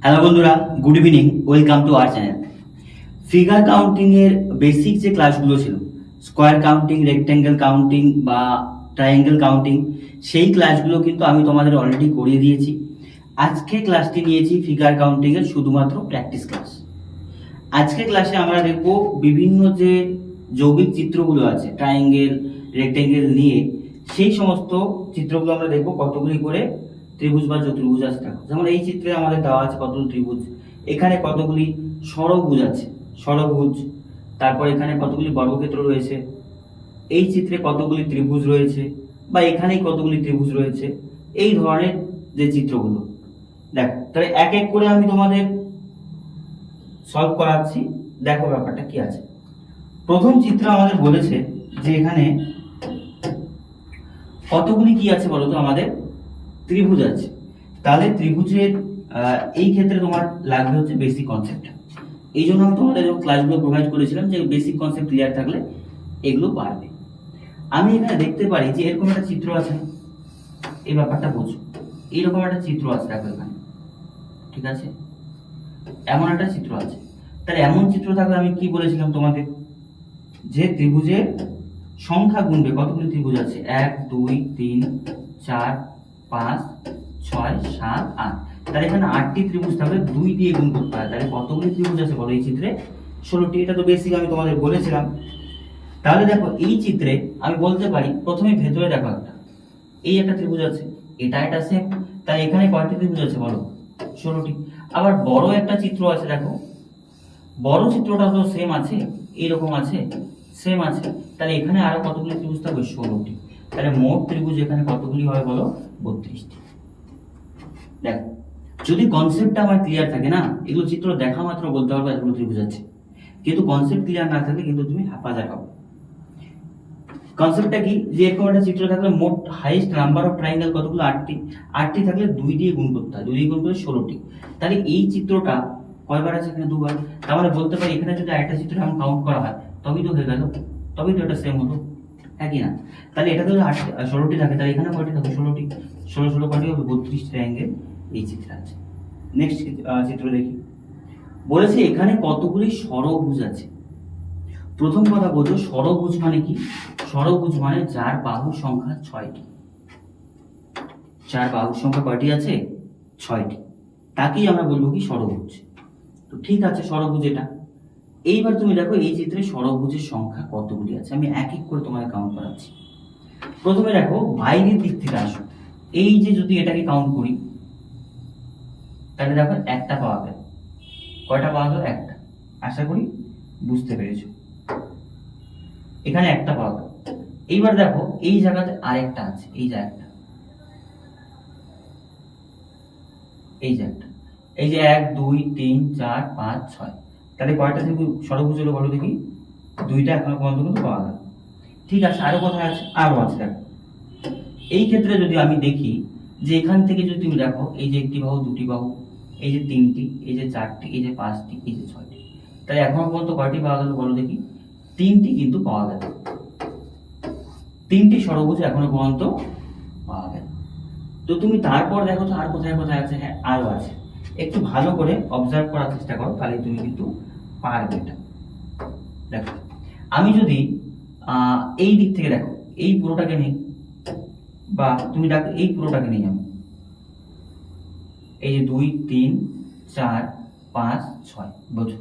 Hello বন্ধুরা, good evening. Welcome to our channel. Figure counting এর basic যে ক্লাসগুলো ছিল, স্কোয়ার কাউন্টিং, রেক্ট্যাঙ্গেল কাউন্টিং বা ট্রায়াঙ্গেল কাউন্টিং, সেই ক্লাসগুলো কিন্তু আমি তোমাদের অলরেডি করিয়ে দিয়েছি। আজকে ক্লাসটি নিয়েছি ফিগার কাউন্টিং এর শুধুমাত্র প্র্যাকটিস ক্লাস। আজকে ক্লাসে আমরা দেখব বিভিন্ন যে যৌগিক চিত্রগুলো আছে, ট্রায়াঙ্গেল, রেক্ট্যাঙ্গেল নিয়ে, সেই সমস্ত চিত্রগুলো আমরা দেখব কতগুলি করে ত্রিভুজ বা চতুর্ভুজ আছে। দেখো, যেমন এই চিত্রে আমাদের দেওয়া আছে কতগুলি ত্রিভুজ, এখানে কতগুলি ষড়ভুজ আছে, ষড়ভুজ। তারপর এখানে কতগুলি বর্গক্ষেত্র রয়েছে, এই চিত্রে কতগুলি ত্রিভুজ রয়েছে, বা এখানেই কতগুলি ত্রিভুজ রয়েছে, এই ধরনের যে চিত্রগুলো। দেখো, তাহলে এক এক করে আমি তোমাদের সলভ করাচ্ছি। দেখো ব্যাপারটা কি আছে। প্রথম চিত্র আমাদের বলেছে যে এখানে কতগুলি কি আছে বলতো, আমাদের ত্রিভুজ আছে। তাহলে ত্রিভুজের এই ক্ষেত্রে তোমার লাগবে হচ্ছে বেসিক কনসেপ্ট। এই জন্য আমি তোমাদের ক্লাসগুলো প্রোভাইড করেছিলাম যে বেসিক কনসেপ্ট ক্লিয়ার থাকলে এগুলো পারবে। আমি এখানে দেখতে পারি যে এরকম একটা চিত্র আছে, এই ব্যাপারটা বোঝো। এইরকম একটা চিত্র আছে, দেখো এখানে, ঠিক আছে, এমন একটা চিত্র আছে। তাহলে এমন চিত্র থাকলে আমি কি বলেছিলাম তোমাদের, যে ত্রিভুজের সংখ্যা গুনবে। কতগুলি ত্রিভুজ আছে? 1 2 3 4 5 6 7 8। তাহলে এখানে 8টি ত্রিভুজ থাকলে 2 দিয়ে গুণ করতে হয়। তাহলে কতগুলি ত্রিভুজ আছে বলো এই চিত্রে? 16টি। এটা তো বেসিক আমি তোমাদের বলেছিলাম। তাহলে দেখো, এই চিত্রে আমি বলতে পারি প্রথমে ভেতরে দেখো, এই একটা ত্রিভুজ আছে, এটা সেম। তাই এখানে কয়টি ত্রিভুজ আছে বলো? 16টি। আবার বড় একটা চিত্র আছে, দেখো, বড় চিত্রটা তো সেম আছে, এইরকম আছে, সেম আছে। তাহলে এখানে আরো কতগুলি ত্রিভুজ থাকবে? 16টি। তাহলে মোট ত্রিভুজ এখানে কতগুলি হয় বলো? 32টি। দেখো, যদি কনসেপ্টটা আমার ক্লিয়ার থাকে না, এগুলো চিত্র দেখা মাত্র বলতে পারবে এতগুলো ত্রিভুজ আছে। কিন্তু কনসেপ্ট ক্লিয়ার না থাকলে কিন্তু তুমি হাঁপাজার হবে। কনসেপ্টটা কি, যে এরকম একটা চিত্র থাকলে মোট হাইয়েস্ট নাম্বার অফ ট্রায়াঙ্গেল কতগুলো? 8টি। 8টি থাকলে 2 দিয়ে গুণ করতে হয়, 2 দিয়ে গুণ করে 16টি। তাহলে এই চিত্রটা কয়বার আছে? এখানে 2বার। তার মানে বলতে পারি এখানে যদি একটা চিত্র আমি কাউন্ট করা হয় তবেই তো হয়ে গেল, তবেই তো এটা সেম হলো, হ্যাঁ কি না? তাহলে এটা যদি 16টি থাকে, তাহলে এখানে কয়টি থাকে? 16টি। 16 16 কয়টি হবে? 32 ট্রায়াঙ্গেল এই চিত্রে আছে। নেক্সট চিত্র দেখি। বলেছে এখানে কতগুলি ষড়ভুজ আছে। প্রথম কথা বোঝো, ষড়ভুজ মানে কি? ষড়ভুজ মানে যার বাহুর সংখ্যা 6টি। যার বাহুর সংখ্যা কয়টি আছে? 6টি। তাকেই আমরা বলবো কি? ষড়ভুজ। তো ঠিক আছে, ষড়ভুজ এটা। এইবার তুমি দেখো এই চিত্রে ষড়ভুজের সংখ্যা কতগুলি আছে, আমি এক এক করে তোমাকে কাউন্ট করাচ্ছি। প্রথমে দেখো, বাইরের দিক থেকে আসো। এই যে যদি এটাকে কাউন্ট করি, তাহলে দেখো একটা পাওয়া গেল। কয়টা পাওয়া গেল? একটা। আশা করি বুঝতে পেরেছো। এখানে একটা পাওয়া গেল। এইবার দেখো এই জায়গাতে আরেকটা আছে, এই জায়গাটা, এই জায়গাটা, এই যে 1 2 3 4 5 6। তাহলে কয়টা থেকে ষড়ভুজ হলো বলো দেখি? 2টা এখনো পর্যন্ত কিন্তু পাওয়া গেল। ঠিক আছে, আরো কথা আছে, আরো আছে। দেখো, এই ক্ষেত্রে যদি আমি দেখি যে এখান থেকে যদি তুমি দেখো, এই যে একটি বাহু, দুটি বাহু, এই যে 3টি, এই যে 4টি, এই যে 5টি, এই যে 6টি। তাহলে এখনো পর্যন্ত কয়টি পাওয়া গেল বলো দেখি? 3টি কিন্তু পাওয়া গেল। 3টি ষড়ভুজ এখনো পর্যন্ত পাওয়া গেল। তো তুমি তারপর দেখো তো আর কোথায় কোথায় আছে? হ্যাঁ, আরো আছে। একটু ভালো করে অবজার্ভ করার চেষ্টা করো, তাহলে তুমি কিন্তু পারবে এটা। দেখো, আমি যদি এই দিক থেকে দেখো, এই পুরোটাকে নেই, বা তুমি দেখো এই পুরোটাকে নেই আমি, এই যে 2 3 4 5 6, বুঝো?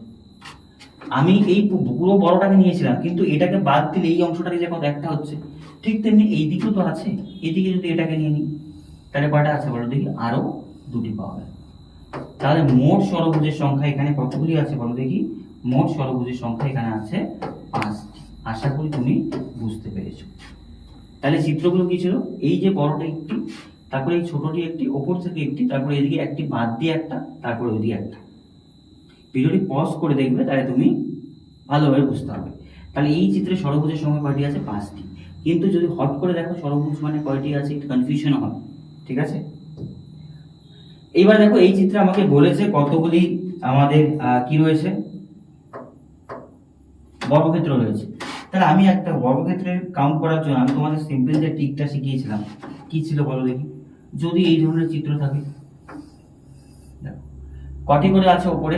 আমি এই পুরো বড়টাকে নিয়েছিলাম, কিন্তু এটাকে বাদ দিলে এই অংশটাকে যখন একটা হচ্ছে, ঠিক তেমনি এই দিকেও তো আছে। এদিকে যদি এটাকে নিয়ে নিই, তাহলে কয়টা আছে বলো দেখি? আরো 2টি পাওয়া গেল। তাহলে মোট ষড়ভুজের সংখ্যা এখানে কতগুলি আছে বলো দেখি? মোট ষড়ভুজের সংখ্যা এখানে আছে 5টি। আশা করি তুমি বুঝতে পেরেছো। তাহলে চিত্রগুলো কি ছিল? এই যে বড়টা একটি, তারপরে এই ছোটটি একটি, ওপর থেকে একটি, তারপরে এদিকে একটি বাদ দিয়ে একটা, তারপরে ওইদিকে একটা। ভিডিওটি পজ করে দেখবে, তাহলে তুমি ভালোভাবে বুঝতে হবে। তাহলে এই চিত্রে ষড়ভুজের সংখ্যা কয়টি আছে? 5টি। কিন্তু যদি হট করে দেখো ষড়ভুজ মানে কয়টি আছে, একটু কনফিউশন হবে, ঠিক আছে? এইবার দেখো, এই চিত্রে আমাকে বলেছে কতগুলি আমাদের কি রয়েছে? বর্গক্ষেত্র রয়েছে। তাহলে আমি একটা বর্গক্ষেত্রের কাউন্ট করার জন্য আমি তোমাদের সিম্পল যে ট্রিকটা শিখিয়েছিলাম, কি ছিল বলো দেখি? যদি এই ধরনের চিত্র থাকে, দেখো কটি করে আছে ওপরে?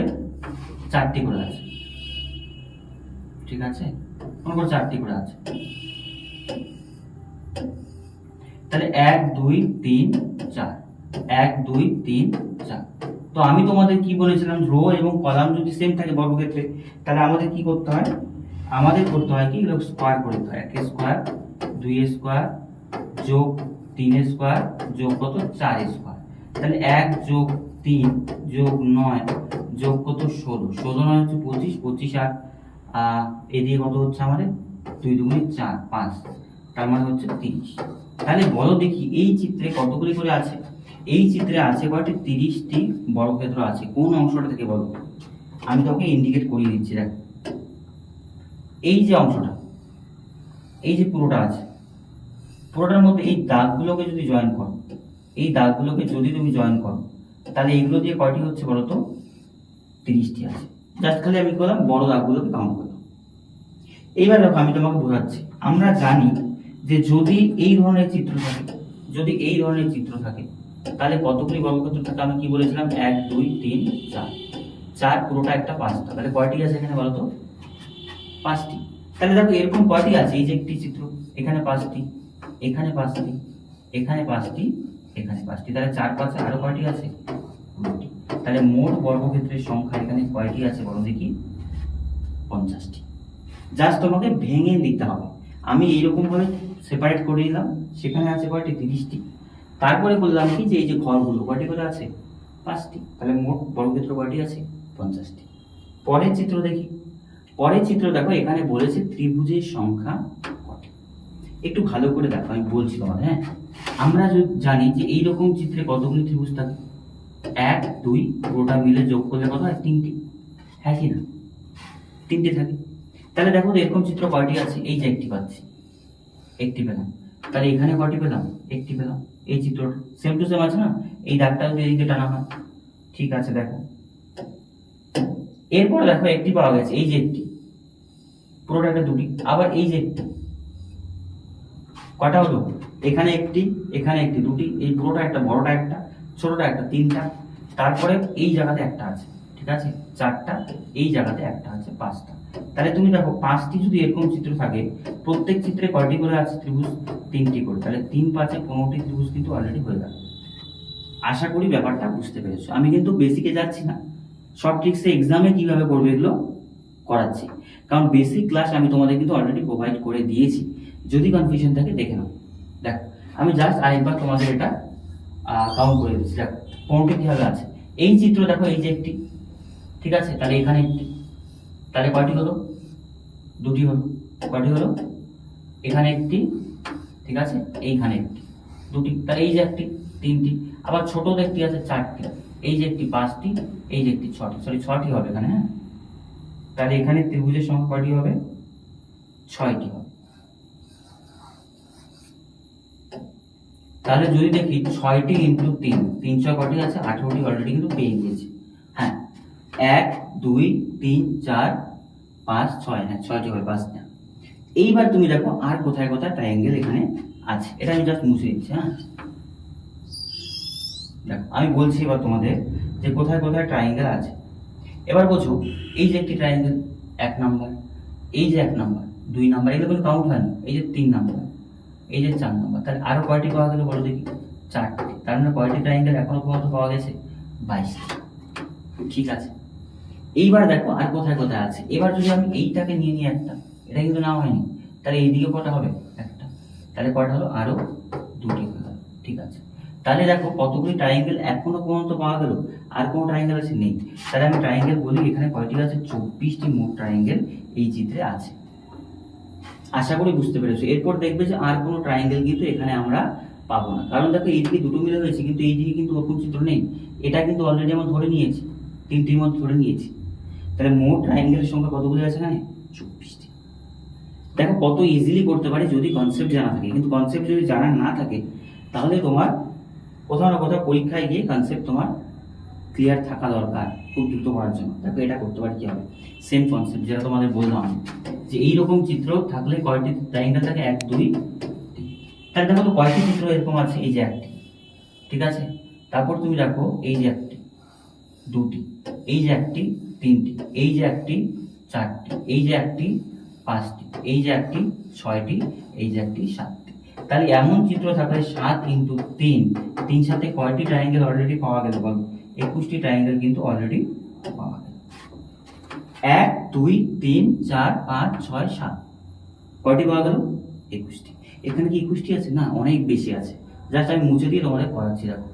4টি করে আছে, ঠিক আছে, মনে করো 4টি করে আছে। তাহলে 1 2 3 4, 1 2 3 4। তো আমি তোমাদের কি বলেছিলাম, রো এবং কলাম যদি সেম থাকে বর্গক্ষেত্রে, তাহলে আমাদের কি করতে হয়? আমাদের করতে হয় কি, স্কোয়ার করতে হয়। 1 স্কোয়ার, 2 স্কোয়ার যোগ 3 স্কোয়ার যোগ কত, 4 স্কোয়ার। তাহলে 1 যোগ 3 যোগ 9 যোগ কত, 16, 16 9 হচ্ছে 25, 25 আর এদিকে কত হচ্ছে আমাদের, 2 2 4 5, তার মানে হচ্ছে 30। তাহলে বলো দেখি এই চিত্রে কতগুলি করে আছে? এই চিত্রে আছে কয়টি, 30টি বর্গক্ষেত্র আছে। কোন অংশটা থেকে বলো? আমি তোকে ইন্ডিকেট করিয়ে দিচ্ছি। দেখ এই যে অংশটা, এই যে পুরোটা আছে, পুরোটার মধ্যে এই দাগগুলোকে যদি জয়েন করো, এই দাগগুলোকে যদি তুমি জয়েন করো, তাহলে এইগুলো দিয়ে কয়টি হচ্ছে বলো তো? 30টি আছে। জাস্ট খালি আমি করলাম বড় দাগগুলোকে কাউন্ট করলাম। এইবার দেখো আমি তোমাকে বোঝাচ্ছি। আমরা জানি যে যদি এই ধরনের চিত্র থাকে, যদি এই ধরনের চিত্র থাকে, তাহলে কতগুলি বর্গক্ষেত্র থাকে? আমি কি বলেছিলাম, 1 2 3 4, 4 পুরোটা একটা 5টা। তাহলে কয়টি আছে এখানে বলো তো? 5টি। তাহলে দেখো এরকম কয়টি আছে? এই যে একটি চিত্র, এখানে 5টি, এখানে 5টি, এখানে 5টি, এখানে 5টি। তাহলে 4 5 আরো কয়টি আছে? 2টি। তাহলে মোট বর্গক্ষেত্রের সংখ্যা এখানে কয়টি আছে বলো দেখি? 50টি। জাস্ট তোমাকে ভেঙে দিতে হবে। আমি এইরকম ভাবে সেপারেট করে দিলাম, সেখানে আছে কয়টি? 30টি। তারপরে বললাম কি যে এই যে ঘরগুলো কয়টি করে আছে? 5টি। তাহলে মোট বর্গক্ষেত্র কয়টি আছে? 50টি। পরের চিত্র দেখি। পরের চিত্র দেখো, এখানে বলেছে ত্রিভুজের সংখ্যা কত। একটু ভালো করে দেখো, আমি বলছি তোমাদের। হ্যাঁ, আমরা জানি যে এইরকম চিত্রে কতগুলি ত্রিভুজ থাকে? 1 2 পুরোটা মিলে যোগ করলে কত হয়? 3টি। হ্যাঁ কি না? 3টে থাকে। তাহলে দেখো এরকম চিত্র কয়টি আছে? এই যে একটি পাচ্ছি, একটি পেলাম। তাহলে এখানে কয়টি পেলাম? একটি পেলাম। এই চিত্রটা সেম টু সেম আছে না? এই দাগটা যদি এদিকে টানা হয়, ঠিক আছে। দেখো এরপর দেখো একটি পাওয়া গেছে, এই যে একটি, পুরোটা একটা 2টি। আবার এই যে একটি, কয়টা হলো? এখানে একটি, এখানে একটি, 2টি। এই পুরোটা একটা, বড়টা একটা, ছোটটা একটা, 3টা। তারপরে এই জায়গাতে একটা আছে, ঠিক আছে, 4টা। এই জায়গাতে একটা আছে, 5টা। তাহলে তুমি দেখো 5টি যদি এরকম চিত্র থাকে, প্রত্যেক চিত্রে কয়টি করে আছে ত্রিভুজ? 3টি করে। তাহলে 3 5 15টি ত্রিভুজ কিন্তু অলরেডি হয়ে গেল। আশা করি ব্যাপারটা বুঝতে পেরেছো। আমি কিন্তু বেসিকে যাচ্ছি না, সব ট্রিক্সে এক্সামে কিভাবে করবে এগুলো করাচ্ছি। কারণ বেসিক ক্লাস আমি তোমাদের কিন্তু অলরেডি প্রোভাইড করে দিয়েছি। যদি কনফিউশন থাকে দেখে নাও। দেখো আমি জাস্ট আরেকবার তোমাদের এটা কাউন্ট করে দিচ্ছি। দেখো কোনটি কিভাবে আছে। এই চিত্র দেখো, এই যে একটি, ঠিক আছে। তাহলে এখানে একটি, তাহলে কয়টি হলো? 2টি হলো। কয়টি হলো? এখানে একটি, ঠিক আছে, এইখানে একটি, 2টি। তাহলে এই যে একটি, 3টি। আবার ছোট একটি আছে, 4টি। এই যে একটি, 5টি। এই যে একটি, 6টি। সরি 6টি হবে এখানে। হ্যাঁ, তাহলে এখানে ত্রিভুজের সংখ্যা কয়টি হবে? 6টি হবে। তাহলে যদি দেখি 6টি ইন্টু 3, 3 6 কয়টি আছে? 18টি অলরেডি কিন্তু পেয়ে গিয়েছি। হ্যাঁ, 1 2 3 4 5 6, হ্যাঁ 6টি হবে, 5টা। এইবার তুমি দেখো আর কোথায় কোথায় ট্রায়াঙ্গেল এখানে আছে, এটা আমি জাস্ট মুছে দিচ্ছি। হ্যাঁ, দেখো আমি বলছি এবার তোমাদের যে কোথায় কোথায় ট্রায়াঙ্গেল আছে। এবার বোঝো, এই যে একটি ট্রায়াঙ্গেল 1 নাম্বার, এই যে 1 নাম্বার, 2 নাম্বার, এগুলো কিন্তু কাউন্ট হয়নি। এই যে 3 নাম্বার, এই যে 4 নাম্বার। তাহলে আরো কয়টি পাওয়া গেল বলো দেখি? 4টি। তার মানে কয়টি ট্রায়াঙ্গেল এখনো পর্যন্ত পাওয়া গেছে? 22টি। ঠিক আছে। এইবার দেখো আর কোথায় কোথায় আছে। এবার যদি আমি এইটাকে নিয়ে নিই একটা, এটা কিন্তু নেওয়া হয়নি, তাহলে এইদিকে কটা হবে? একটা। তাহলে কয়টা হলো? আরো 2টি হয়ে গেল। ঠিক আছে। তাহলে দেখো কতগুলি ট্রায়াঙ্গেল এখনো পর্যন্ত পাওয়া গেল। আর কোনো ট্রায়াঙ্গেল আছে? নেই। তাহলে আমি ট্রায়াঙ্গেল বলি, এখানে কয়টি আছে? 24টি মোট ট্রায়াঙ্গেল এই চিত্রে আছে। আশা করি বুঝতে পেরেছো। এরপর দেখবে যে আর কোনো ট্রায়াঙ্গেল কিন্তু এখানে আমরা পাবো না। কারণ দেখো এইদিকে 2টো মিলে হয়েছে, কিন্তু এইদিকে কিন্তু ওরকম চিত্র নেই। এটা কিন্তু অলরেডি আমরা ধরে নিয়েছি, 3টির মধ্যে ধরে নিয়েছি। তাহলে মোট ট্রায়াঙ্গেলের সংখ্যা কতগুলি আছে এখানে? 24টি। দেখো কত ইজিলি করতে পারি যদি কনসেপ্ট জানা থাকে। কিন্তু কনসেপ্ট যদি জানা না থাকে, তাহলে তোমার কোথাও না কোথাও পরীক্ষায় গিয়ে কনসেপ্ট তোমার ক্লিয়ার থাকা দরকার খুব দ্রুত করার জন্য। দেখো এটা করতে পারি কি হবে, সেম কনসেপ্ট যেটা তোমাদের বললাম যে এইরকম চিত্র থাকলে কয়টি ট্রায়াঙ্গেল থাকে? 1 2 3। তাহলে দেখো তো কয়টি চিত্র এরকম আছে? এই যে একটি, ঠিক আছে। তারপর তুমি দেখো এই যে একটি, দুটি, এই যে একটি তিনটি, এই যে একটি চারটি, এই যে একটি পাঁচটি, এই যে একটি ছয়টি, এই যে একটি সাতটি। তাহলে এমন চিত্র থাকলে 7 ইন্টু 3, 3 সাথে কয়টি ট্রায়াঙ্গেল অলরেডি পাওয়া গেল বলো? 21টি ট্রায়াঙ্গেল কিন্তু অলরেডি পাওয়া গেল। 1 2 3 4 5 6 7, কয়টি পাওয়া গেল? 21টি। এখানে কি 21টি আছে? না, অনেক বেশি আছে। জাস্ট আমি মুছে দিয়ে তোমাদের করাচ্ছি। দেখো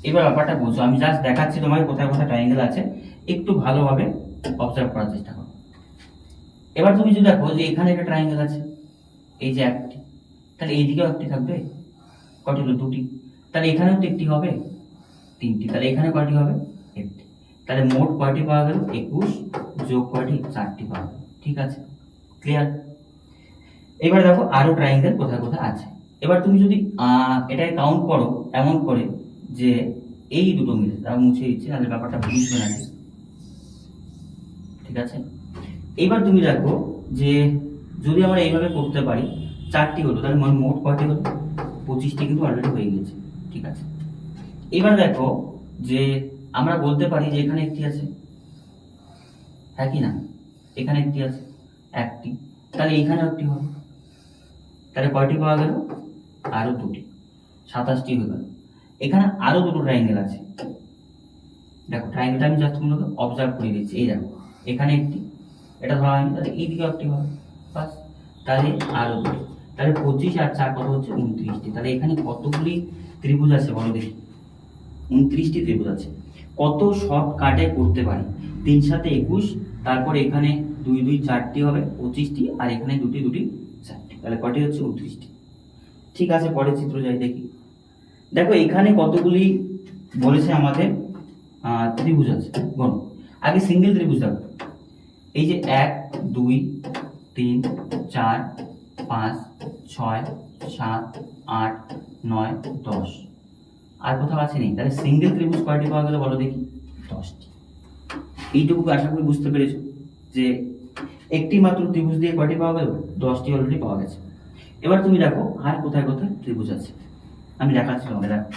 এবার ব্যাপারটা বুঝো, আমি জাস্ট দেখাচ্ছি তোমাকে কোথায় কোথায় ট্রায়াঙ্গেল আছে, একটু ভালোভাবে অবজার্ভ করার চেষ্টা করো। এবার তুমি যদি দেখো যে এখানে একটা ট্রায়াঙ্গেল আছে, এই যে একটি, তাহলে এইদিকেও একটি থাকবে, কয়টি হলো? দুটি। তাহলে এখানেও তো একটি হবে, তিনটি। তাহলে এখানে কয়টি হবে? একটি। তাহলে মোট কয়টি পাওয়া গেল? 21 যোগ কয়টি? 4টি পাওয়া গেল। ঠিক আছে, ক্লিয়ার? এবার দেখো আরো ট্রায়াঙ্গেল কোথায় কোথায় আছে। এবার তুমি যদি এটাকে কাউন্ট করো এমন করে যে এই দুটো মিলে, তারা মুছে দিচ্ছে, তাহলে ব্যাপারটা বুঝবে না। ঠিক আছে, এবার তুমি দেখো যে যদি আমরা এইভাবে করতে পারি, 4টি হলো, তাহলে মোট কয়টি হলো? 25টি কিন্তু অলরেডি হয়ে গেছে। ঠিক আছে, এবার দেখো যে আমরা বলতে পারি যে এখানে একটি আছে, হ্যাঁ কি না? এখানে একটি আছে, একটি। তাহলে এখানে একটি হবে, তাহলে কয়টি পাওয়া গেল? আরো দুটি, 27টি হয়ে গেল। এখানে আরো দুটো ট্রায়াঙ্গেল আছে। দেখো ট্রায়াঙ্গেলটা আমি জাস্ট তোমাকে অবজার্ভ করে দিচ্ছি। এই দেখো এখানে একটি, এটা ধরা হয়নি, তাহলে এইদিকে একটি হবে, বাস। তাহলে আরো দুটি, তাহলে 25 আর 4 কত হচ্ছে? 29টি। তাহলে এখানে কতগুলি ত্রিভুজ আছে বলো দেখি? 29টি ত্রিভুজ আছে। কত শর্টকাটে করতে পারি? 3 সাথে 21, তারপর এখানে 2 2 4টি হবে 25টি, আর এখানে দুটি দুটি 4টি, তাহলে কয়টি হচ্ছে? 29টি। ঠিক আছে, পরের চিত্র যাই দেখি। দেখো এখানে কতগুলি বলেছে আমাদের ত্রিভুজ আছে, গণ। আগে সিঙ্গেল ত্রিভুজ দেখো, এই যে 1 2 3 4 5 6 7 8 9 10, আর কোথাও আছে নেই। তাহলে সিঙ্গেল ত্রিভুজ কয়টি পাওয়া গেল বলো দেখি? 10টি। এইটুকু আশা করি বুঝতে পেরেছো যে একটি মাত্র ত্রিভুজ দিয়ে কয়টি পাওয়া গেল? 10টি অলরেডি পাওয়া গেছে। এবার তুমি দেখো আর কোথায় কোথায় ত্রিভুজ আছে, আমি দেখাচ্ছি তোমাকে। দেখো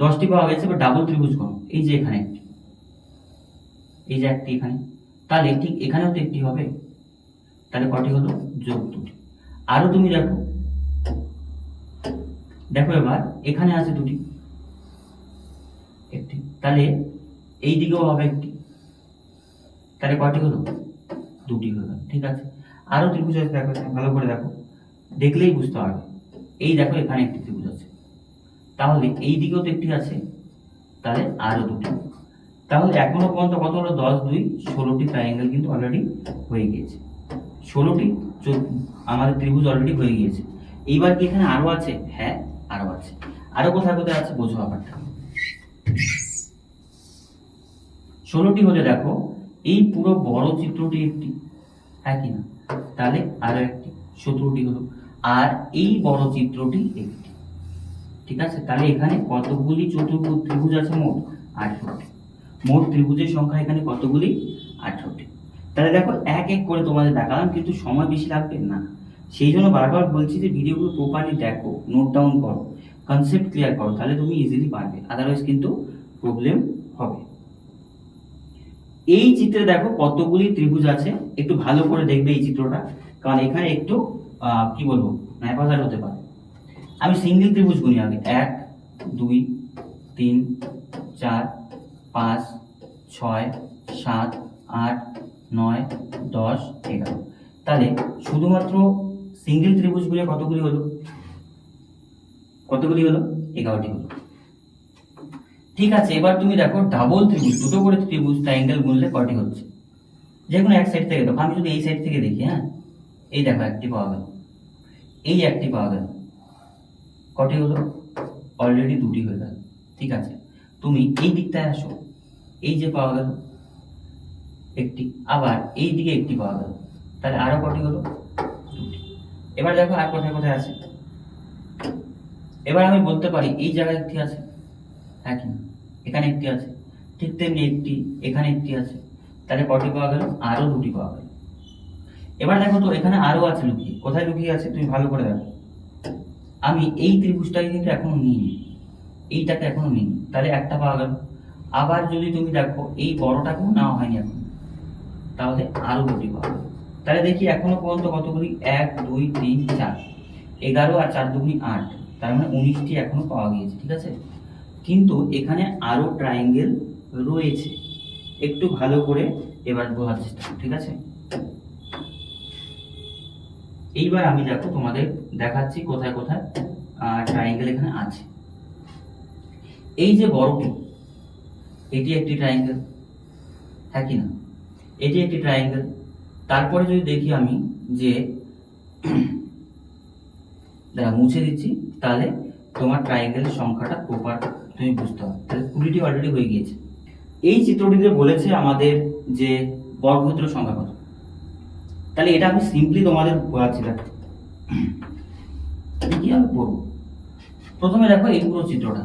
10টি পাওয়া গেছে, এবার ডাবল ত্রিভুজ করো। এই যে এখানে একটি, এই যে একটি এখানে, তাহলে ঠিক এখানেও তো একটি হবে, তাহলে কয়টি হলো? যোগ 2টি। আরো তুমি দেখো, দেখো এবার এখানে আছে দুটি, একটি, তাহলে এই দিকেও হবে একটি, তাহলে কয়টি হলো? 2টি হলো। ঠিক আছে, আরো ত্রিভুজ আছে, দেখো ভালো করে দেখো, দেখলেই বুঝতে পারবে। এই দেখো এখানে একটি ত্রিভুজ আছে, তাহলে এই দিকেও তো একটি আছে, তাহলে আরো দুটি। তাহলে এখনো পর্যন্ত কত হলো? 10 2 16টি ট্রায়াঙ্গেল কিন্তু অলরেডি হয়ে গিয়েছে। 16টি আমাদের ত্রিভুজ অলরেডি হয়ে গিয়েছে। এইবার কি এখানে আরো আছে? হ্যাঁ, আরো আছে। আরো কোথায় কোথায় আছে বোঝো ব্যাপারটা। 16টি হলে দেখো এই পুরো বড় চিত্রটি একটি, হ্যাঁ কি না? তাহলে আরো একটি, 17টি হলো। আর এই বড় চিত্রটি একটি। ঠিক আছে, তাহলে এখানে কতগুলি চতুর্ভুজ ত্রিভুজ আছে? মোট 18টি। মোট ত্রিভুজের সংখ্যা এখানে কতগুলি? 18টি। তাহলে দেখো এক এক করে তোমাদের দেখালাম, কিন্তু সময় বেশি লাগবে না। সেই জন্য বারবার বলছি যে ভিডিওগুলো প্রপারলি দেখো, নোট ডাউন করো, কনসেপ্ট ক্লিয়ার করো, তাহলে তুমি ইজিলি পারবে, আদারওয়াইজ কিন্তু প্রবলেম হবে। এই চিত্রে দেখো কতগুলি ত্রিভুজ আছে, একটু ভালো করে দেখবে এই চিত্রটা, কারণ এখানে একটু কি বলবো, ন্যায়পাচার হতে পারে। আমি সিঙ্গেল ত্রিভুজ গুনি আগে। 1 2 3 4 5 6 7 8 9 10 11। তাহলে শুধুমাত্র সিঙ্গেল ত্রিভুজ গুলো কতগুলি হলো? কতগুলি হলো? 11টি হলো। ঠিক আছে, এবার তুমি দেখো ডাবল ত্রিভুজ, দুটো করে ত্রিভুজ ট্রায়াঙ্গেল গুনলে কয়টি হচ্ছে? যে কোনো এক সাইড থেকে দেখো, আমি যদি এই সাইড থেকে দেখি, হ্যাঁ, এই দেখো একটি পাওয়া গেল, এই একটি পাওয়া গেল, কটি হলো? অলরেডি 2টি হয়ে গেল। ঠিক আছে, তুমি এই দিকটায় আসো, এই যে পাওয়া গেল একটি, আবার এই দিকে একটি পাওয়া গেল, তাহলে আরো কটি হলো? 2টি। এবার দেখো আর কোথায় কোথায় আছে। এবার আমি বলতে পারি এই জায়গায় একটি আছে, হ্যাঁ কি না? এখানে একটি আছে, ঠিক তেমনি একটি এখানে একটি আছে, তাহলে কটি পাওয়া গেল? আরো 2টি পাওয়া গেল। এবার দেখো তো এখানে আরো আছে লুকিয়ে, কোথায় লুকিয়ে আছে তুমি ভালো করে দেখো। আমি এই ত্রিভুজটাকে কিন্তু এখনো নিইনি, এইটাকে এখনো নিইনি, তাহলে একটা পাওয়া গেল। আবার যদি তুমি দেখো এই বড়টাকেও নেওয়া হয়নি এখন, তাহলে আরো দুটি পাওয়া গেল। তাহলে দেখি এখনো পর্যন্ত কতগুলি, 1 2 3 4, 11 আর 4 2 8, তার মানে 19টি এখনো পাওয়া গিয়েছে, ঠিক আছে। কিন্তু এখানে আরো ট্রায়াঙ্গেল রয়েছে, একটু ভালো করে এবার বোঝার চেষ্টা করো, ঠিক আছে। এইবার আমি দেখো তোমাদের দেখাচ্ছি কোথায় কোথায় ট্রায়াঙ্গেল এখানে আছে। এই যে বড়টি, এটি একটি ট্রায়াঙ্গেল, হ্যাঁ কি না, এটি একটি ট্রায়াঙ্গেল। তারপরে যদি দেখি আমি যে দাঁড়া মুছে দিচ্ছি, তাহলে তোমার ট্রায়াঙ্গেলের সংখ্যাটা প্রপার তুমি বুঝতে পারবে। তাহলে 20টি অলরেডি হয়ে গিয়েছে। এই চিত্রটিতে বলেছে আমাদের যে বর্গক্ষেত্রের সংখ্যা কত, তাহলে এটা আমি সিম্পলি তোমাদের বোঝাচ্ছি। দেখো কি আমি পড়বো, প্রথমে দেখো এই পুরো চিত্রটা,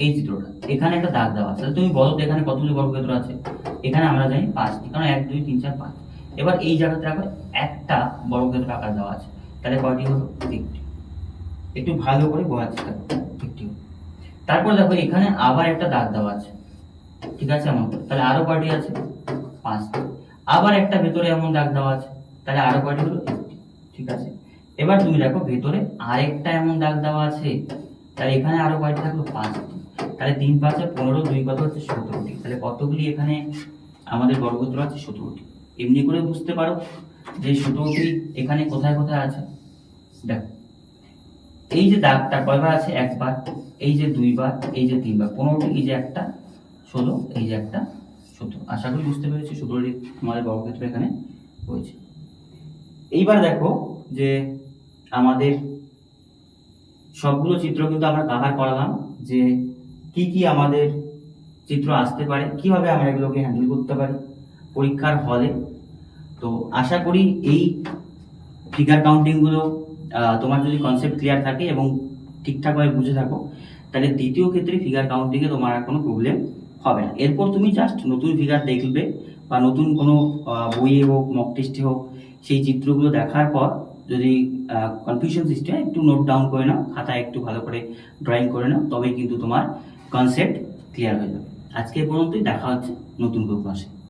এই চিত্রটা এখানে একটা দাগ দেওয়া আছে। তাহলে তুমি বলো তো এখানে কতগুলি বর্গক্ষেত্র আছে? এখানে আমরা জানি 5টি, কারণ 1 2 3 4 5। এবার এই জায়গাতে দেখো একটা বর্গক্ষেত্র আকার দেওয়া আছে, তাহলে কয়টি হলো? 1টি। একটু ভালো করে বোঝাচ্ছি, দেখো 1টি। তারপর দেখো এখানে আবার একটা দাগ দেওয়া আছে, ঠিক আছে, এমন করে, তাহলে আরো কয়টি আছে? 5টি। আবার একটা ভেতরে এমন দাগ দেওয়া আছে, তাহলে আরো কয়টি হলো? 1টি, ঠিক আছে। এবার তুমি দেখো ভেতরে আরেকটা এমন দাগ দেওয়া আছে, তাহলে এখানে আরো কয়টি থাকলো? 5টি। তাহলে 3 5 15, 2 কত হচ্ছে? 17টি। তাহলে কতগুলি এখানে আমাদের বর্গক্ষেত্র আছে? 17টি। এমনি করে বুঝতে পারো যে 17টি এখানে কোথায় কোথায় আছে। দেখো এই যে দাগটা কয়বার আছে? একবার, এই যে 2 বার, এই যে 3 বার, 15টি, এই যে একটা 16, এই যে একটা 17। আশা করি বুঝতে পেরেছি 17টি আমাদের বর্গক্ষেত্র এখানে হয়েছে। এইবার দেখো যে আমাদের সবগুলো চিত্র কিন্তু আমরা কাভার করালাম, যে কি কি আমাদের চিত্র আসতে পারে, কিভাবে আমরা এগুলোকে হ্যান্ডেল করতে পারি পরীক্ষার হলে। তো আশা করি এই ফিগার কাউন্টিং গুলো তোমার যদি কনসেপ্ট ক্লিয়ার থাকে এবং ঠিকঠাকভাবে বুঝে থাকো, তাহলে দ্বিতীয় ক্ষেত্রে ফিগার কাউন্টিংয়ে তোমার আর কোনো প্রবলেম হবে না। এরপর তুমি জাস্ট নতুন ফিগার দেখবে বা নতুন কোনো বইয়ে হোক, মক টেস্টে হোক, সেই চিত্রগুলো দেখার পর যদি কনফিউশন সৃষ্টি হয়, একটু নোট ডাউন করে নাও, খাতায় একটু ভালো করে ড্রয়িং করে নাও, তবেই কিন্তু তোমার কনসেপ্ট ক্লিয়ার হয়ে যাবে। আজকে পর্যন্তই, দেখা হচ্ছে নতুন কোনো ক্লাসে।